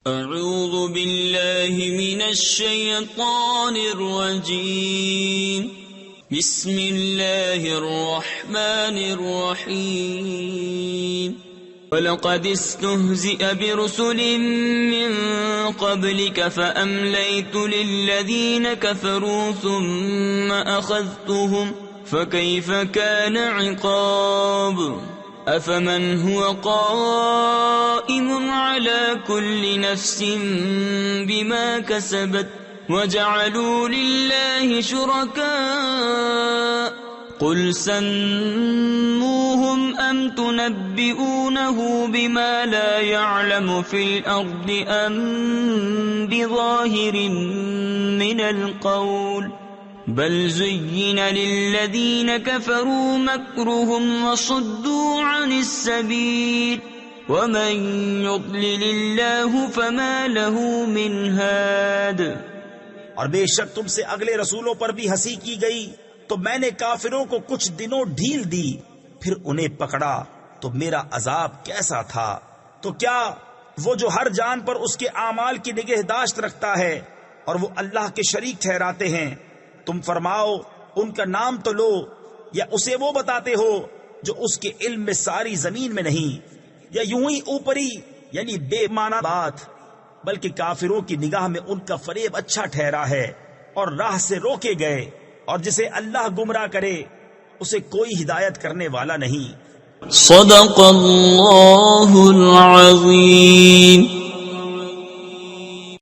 اعوذ باللہ من الشیطان الرجیم بسم اللہ الرحمن الرحیم وَلَقَدِ اسْتُهْزِئَ بِرُسُلٍ مِّن قَبْلِكَ فَأَمْلَيْتُ لِلَّذِينَ كَفَرُوا ثُمَّ أَخَذْتُهُمْ فَكَيْفَ كَانَ عِقَابِ أَفَمَنْ هُوَ قَائِمٌ عَلَى كُلِّ نَفْسٍ بِمَا كَسَبَتْ وَجَعَلُوا لِلَّهِ شُرَكَاءَ قُلْ سَمُّوهُمْ أَمْ تُنَبِّئُونَهُ بِمَا لَا يَعْلَمُ فِي الْأَرْضِ أَمْ بِظَاهِرٍ مِّنَ الْقَوْلِ بَلْ زُيِّنَ لِلَّذِينَ كَفَرُوا مَكْرُهُمْ وَصُدُّوا عَنِ السَّبِيلِ وَمَن يُضْلِلِ اللَّهُ فَمَا لَهُ مِنْ هَادٍ۔ اور بے شک تم سے اگلے رسولوں پر بھی ہنسی کی گئی تو میں نے کافروں کو کچھ دنوں ڈھیل دی، پھر انہیں پکڑا تو میرا عذاب کیسا تھا۔ تو کیا وہ جو ہر جان پر اس کے اعمال کی نگہداشت رکھتا ہے اور وہ اللہ کے شریک ٹھہراتے ہیں، تم فرماؤ ان کا نام تو لو، یا اسے وہ بتاتے ہو جو اس کے علم میں ساری زمین میں نہیں، یا یوں ہی اوپری یعنی بے معنی بات، بلکہ کافروں کی نگاہ میں ان کا فریب اچھا ٹھہرا ہے اور راہ سے روکے گئے، اور جسے اللہ گمراہ کرے اسے کوئی ہدایت کرنے والا نہیں۔ صدق اللہ العظیم۔